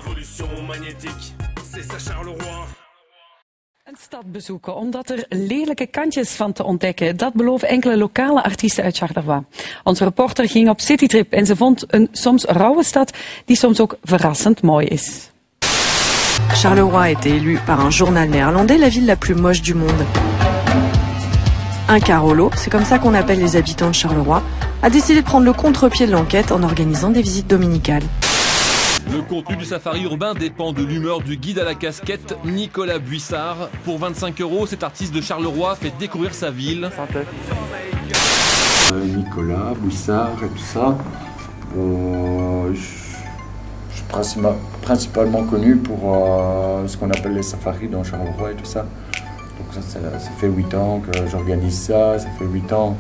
Révolution magnétique, c'est ça Charleroi. Een stad bezoeken omdat er lelijke kantjes van te ontdekken. Dat beloven enkele lokale artiesten uit Charleroi. Onze reporter ging op citytrip en ze vond een soms rauwe stad die soms ook verrassend mooi is. Charleroi a été élue par un journal néerlandais la ville la plus moche du monde. Un Carolo, c'est comme ça qu'on appelle les habitants de Charleroi, a décidé de prendre le contre-pied de l'enquête en organisant des visites dominicales. Le contenu du safari urbain dépend de l'humeur du guide à la casquette Nicolas Buissard. Pour 25 €, cet artiste de Charleroi fait découvrir sa ville. Nicolas Buissard et tout ça. Je suis principalement connu pour ce qu'on appelle les safaris dans Charleroi et tout ça. Donc ça fait 8 ans que j'organise ça, ça fait 8 ans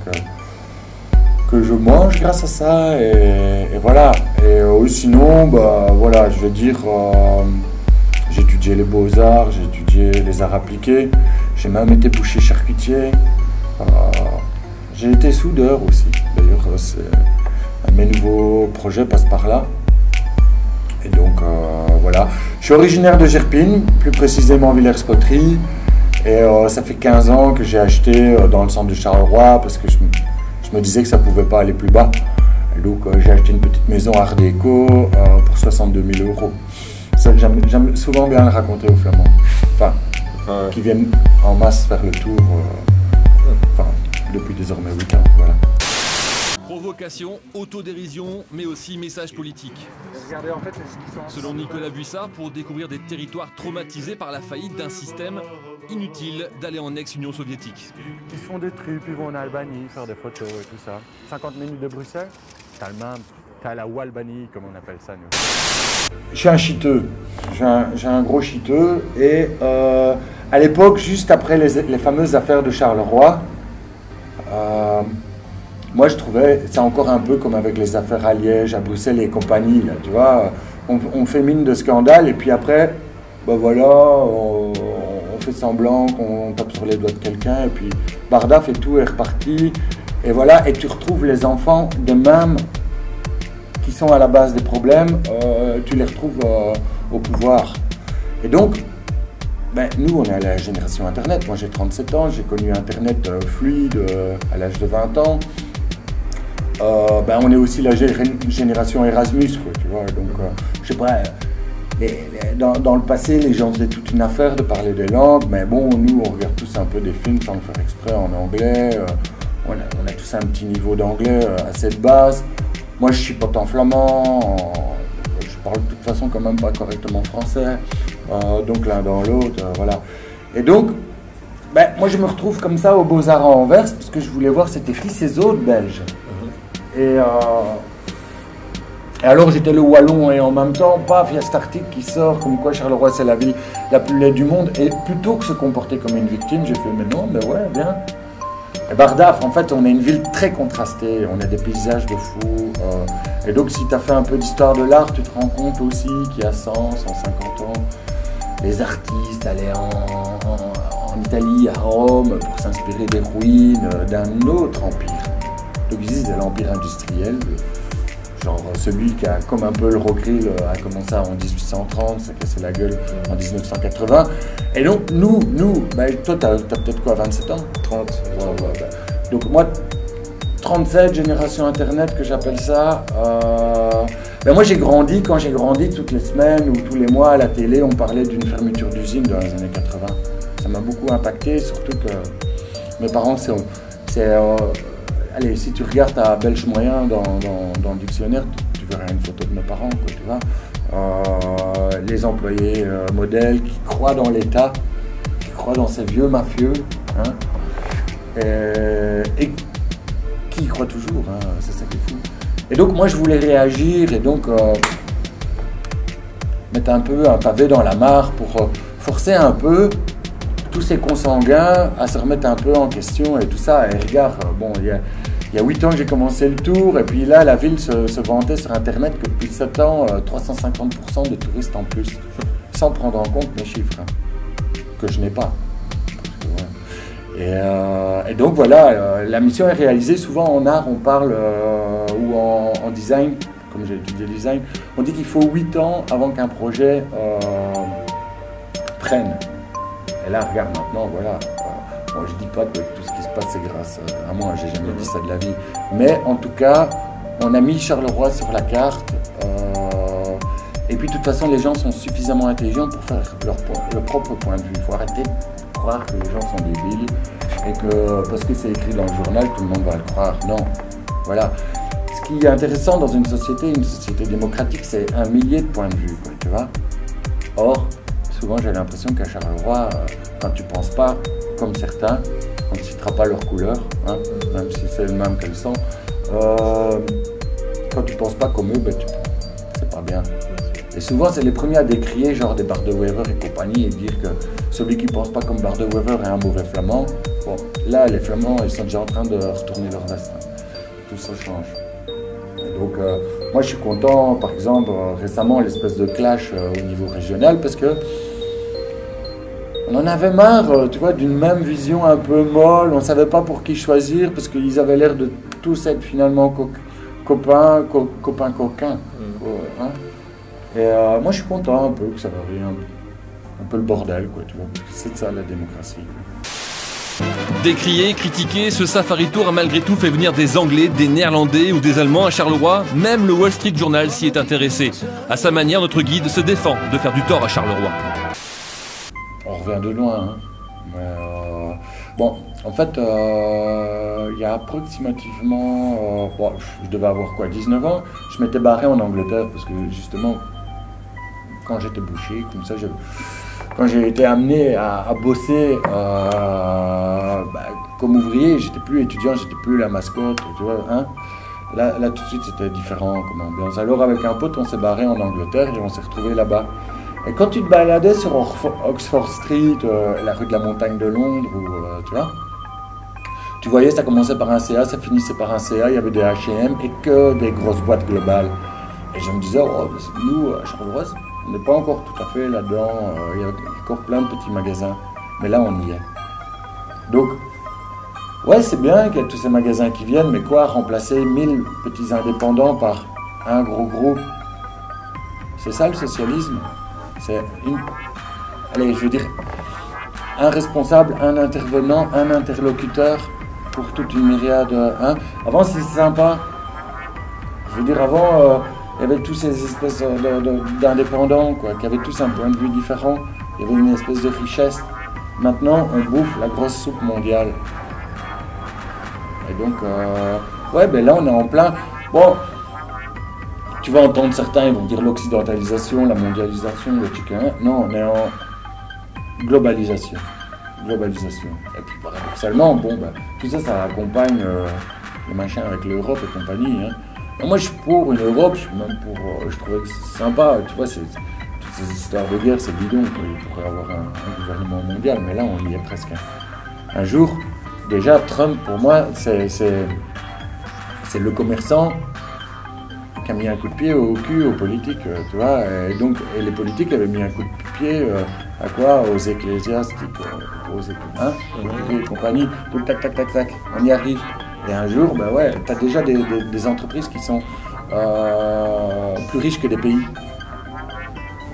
que je mange grâce à ça et voilà. Et sinon, bah, voilà, je veux dire, j'ai étudié les beaux-arts, j'ai étudié les arts appliqués, j'ai même été boucher charcutier, j'ai été soudeur aussi. D'ailleurs, un de mes nouveaux projets passe par là. Et donc, voilà. Je suis originaire de Gerpine, plus précisément Villers-Poterie. Et ça fait 15 ans que j'ai acheté dans le centre de Charleroi parce que je me disais que ça ne pouvait pas aller plus bas. Et donc j'ai acheté une petite maison art déco pour 62 000 €. Ça, j'aime souvent bien le raconter aux Flamands. Enfin, qui viennent en masse faire le tour depuis désormais 8 ans. Voilà. Provocation, autodérision, mais aussi message politique. Regardez, en fait, Selon Nicolas Buissard, pour découvrir des territoires traumatisés par la faillite d'un système, inutile d'aller en ex-Union soviétique. Ils font des trips, ils vont en Albanie faire des photos et tout ça. 50 minutes de Bruxelles, t'as le même, t'as la Walbanie comme on appelle ça nous. Je suis un chiteux, j'ai un gros chiteux et à l'époque, juste après les fameuses affaires de Charleroi, moi je trouvais, c'est encore un peu comme avec les affaires à Liège, à Bruxelles et compagnie, là, tu vois, on fait mine de scandale et puis après, ben voilà, on fait semblant qu'on tape sur les doigts de quelqu'un et puis bardaf et tout est reparti et voilà, et tu retrouves les enfants de même qui sont à la base des problèmes, tu les retrouves au pouvoir. Et donc, ben, nous on est à la génération internet, moi j'ai 37 ans, j'ai connu internet fluide à l'âge de 20 ans. Ben, on est aussi la génération Erasmus, quoi, tu vois, donc je sais pas, dans le passé les gens faisaient toute une affaire de parler des langues, mais bon, nous on regarde tous un peu des films sans le faire exprès en anglais, on a tous un petit niveau d'anglais assez de base. Moi je suis pas en flamand, je parle de toute façon quand même pas correctement français, donc l'un dans l'autre, voilà. Et donc, ben, moi je me retrouve comme ça aux Beaux-Arts à Anvers, parce que je voulais voir c'était qui ces autres Belges. Et alors j'étais le Wallon et en même temps, paf, il y a cet article qui sort comme quoi Charleroi c'est la ville la plus laide du monde. Et plutôt que se comporter comme une victime, j'ai fait mais non, mais ouais, bien. Et bardaf, en fait on est une ville très contrastée, on a des paysages de fou. Et donc si tu as fait un peu d'histoire de l'art, tu te rends compte aussi qu'il y a 100, 150 ans, les artistes allaient en Italie, à Rome, pour s'inspirer des ruines d'un autre empire. Donc ils disent l'empire industriel, genre celui qui a, comme un peu le Rockrill, a commencé en 1830, s'est cassé la gueule en 1980. Et donc nous ben, toi t'as peut-être quoi, 27 ans 30 ouais, ben. Donc moi, 37, génération internet que j'appelle ça. Ben moi j'ai grandi, quand j'ai grandi, toutes les semaines ou tous les mois à la télé, on parlait d'une fermeture d'usine dans les années 80. Ça m'a beaucoup impacté, surtout que mes parents, allez, si tu regardes à Belge moyen dans le dictionnaire, tu verras une photo de mes parents, quoi, tu vois. Les employés modèles qui croient dans l'État, qui croient dans ces vieux mafieux, hein, et qui y croient toujours, hein, c'est ça qui est fou. Et donc moi je voulais réagir et donc mettre un peu un pavé dans la mare pour forcer un peu tous ces consanguins à se remettre un peu en question et tout ça. Et regarde, bon, il y a 8 ans que j'ai commencé le tour, et puis là, la ville se vantait sur Internet que depuis 7 ans, 350% de touristes en plus, sans prendre en compte mes chiffres, hein, que je n'ai pas. Et donc voilà, la mission est réalisée. Souvent en art, on parle, ou en design, comme comme j'ai étudié le design, on dit qu'il faut 8 ans avant qu'un projet prenne. Et là, regarde maintenant, voilà. Moi, je dis pas que tout ce qui se passe, c'est grâce à moi, j'ai jamais dit ça de la vie. Mais en tout cas, on a mis Charleroi sur la carte. Et puis, de toute façon, les gens sont suffisamment intelligents pour faire leur propre point de vue. Il faut arrêter de croire que les gens sont débiles et que parce que c'est écrit dans le journal, tout le monde va le croire. Non. Voilà. Ce qui est intéressant dans une société démocratique, c'est un millier de points de vue, quoi, tu vois. Or, souvent, j'ai l'impression qu'à Charleroi, quand tu ne penses pas comme certains, on ne citera pas leur couleur, hein, même si c'est le même qu'elles sont, quand tu ne penses pas comme eux, ben, c'est pas bien. Et souvent, c'est les premiers à décrier, genre des Bardewever et compagnie, et dire que celui qui ne pense pas comme Bardewever est un mauvais flamand. Bon, là, les flamands, ils sont déjà en train de retourner leur veste. Hein. Tout ça change. Et donc, moi, je suis content, par exemple, récemment, l'espèce de clash au niveau régional, parce que on en avait marre, tu vois, d'une même vision un peu molle. On ne savait pas pour qui choisir, parce qu'ils avaient l'air de tous être finalement copains. Hein. Et moi, je suis content un peu que ça varie un peu le bordel, quoi, tu vois, parce que c'est ça la démocratie. Décrié, critiqué, ce Safari Tour a malgré tout fait venir des Anglais, des Néerlandais ou des Allemands à Charleroi. Même le Wall Street Journal s'y est intéressé. À sa manière, notre guide se défend de faire du tort à Charleroi. On revient de loin, hein. Mais, bon, en fait, il y a approximativement, bon, je devais avoir quoi, 19 ans, je m'étais barré en Angleterre parce que justement, quand j'étais boucher, comme ça, quand j'ai été amené à bosser comme ouvrier, j'étais plus étudiant, j'étais plus la mascotte, tu vois, hein. Là, tout de suite, c'était différent comme ambiance. Alors, avec un pote, on s'est barré en Angleterre et on s'est retrouvé là-bas. Et quand tu te baladais sur Oxford Street, la rue de la Montagne de Londres, tu vois, tu voyais, ça commençait par un CA, ça finissait par un CA, il y avait des H&M et que des grosses boîtes globales. Et je me disais, oh, nous, à Charleroi, on n'est pas encore tout à fait là-dedans, il y a encore plein de petits magasins, mais là, on y est. Donc, ouais, c'est bien qu'il y ait tous ces magasins qui viennent, mais quoi, remplacer 1000 petits indépendants par un gros groupe, c'est ça le socialisme? C'est allez, je veux dire, un responsable, un intervenant, un interlocuteur pour toute une myriade. Hein. Avant, c'était sympa. Je veux dire, avant, il y avait tous ces espèces d'indépendants, quoi, qui avaient tous un point de vue différent. Il y avait une espèce de richesse. Maintenant, on bouffe la grosse soupe mondiale. Et donc, ouais, ben là, on est en plein. Bon. Tu vas entendre certains, ils vont dire l'occidentalisation, la mondialisation, le chicken. Non, on est en globalisation. Globalisation. Et puis paradoxalement, bon, bah, tout ça, ça accompagne le machin avec l'Europe et compagnie. Hein. Et moi, je suis pour une Europe, je suis même pour. Je trouvais que c'est sympa, tu vois, toutes ces histoires de guerre, c'est bidon. Il pourrait y avoir un gouvernement mondial, mais là, on y est presque. Un jour, déjà, Trump, pour moi, c'est le commerçant qui a mis un coup de pied au cul aux politiques, tu vois, et donc et les politiques avaient mis un coup de pied à quoi? Aux ecclésiastiques, aux et compagnie, donc tac, on y arrive. Et un jour, ben ouais, t'as déjà des entreprises qui sont plus riches que des pays.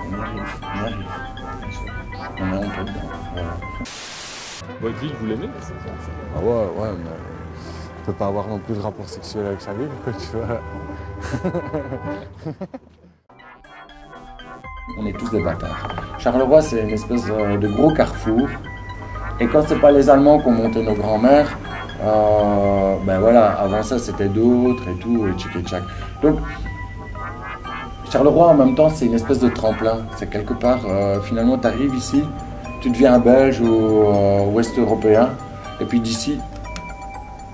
On y arrive. On est un peu dedans. Voilà. Votre ville, vous l'aimez? Ah ouais, mais on peut pas avoir non plus de rapport sexuel avec sa ville, quoi, tu vois. On est tous des bâtards. Charleroi, c'est une espèce de gros carrefour. Et quand c'est pas les Allemands qui ont monté nos grands-mères, ben voilà, avant ça c'était d'autres et tout, et tchic et tchac. Donc, Charleroi en même temps, c'est une espèce de tremplin. C'est quelque part, finalement, tu arrives ici, tu deviens un Belge ou ouest européen, et puis d'ici,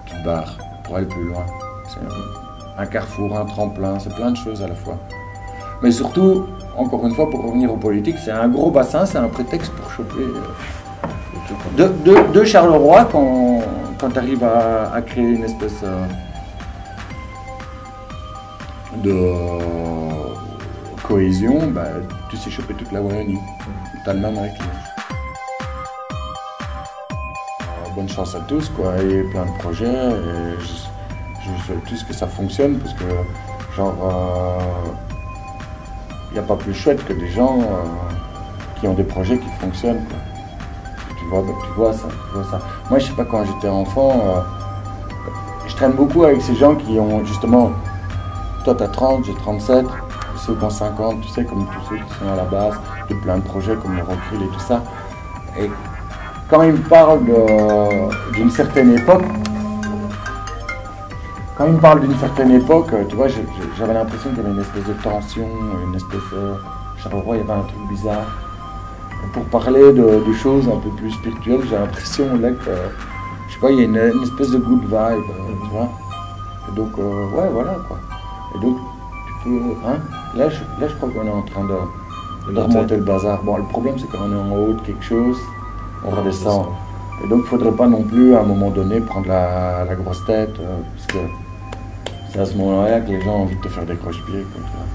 tu te barres pour aller plus loin. C'est un carrefour, un tremplin, c'est plein de choses à la fois. Mais surtout, encore une fois, pour revenir aux politiques, c'est un gros bassin, c'est un prétexte pour choper de Charleroi quand tu arrives à créer une espèce de cohésion, bah, tu sais choper toute la Wallonie. Tu as le même avec Liège. Bonne chance à tous, quoi, et plein de projets. Et je souhaite tous que ça fonctionne parce que Genre, il n'y a pas plus chouette que des gens qui ont des projets qui fonctionnent, quoi. Tu vois ça. Moi, je sais pas, quand j'étais enfant, je traîne beaucoup avec ces gens qui ont justement, toi t'as 30, j'ai 37, ceux qui ont 50, tu sais, comme tous ceux qui sont à la base de plein de projets comme le Recul et tout ça. Et quand ils me parlent d'une certaine époque, tu vois, j'avais l'impression qu'il y avait une espèce de tension, une espèce de... Charleroi, il y avait un truc bizarre. Et pour parler de choses un peu plus spirituelles, j'ai l'impression là que, je sais pas, il y a une espèce de good vibe, tu vois. Et donc, ouais, voilà, quoi. Et donc, tu peux... Hein, là, je crois qu'on est en train de remonter le bazar. Bon, le problème, c'est qu'on est en haut de quelque chose, on redescend. Et donc, il ne faudrait pas non plus, à un moment donné, prendre la grosse tête, parce que c'est à ce moment-là que les gens ont envie de te faire des croche-pieds, quoi, tu vois.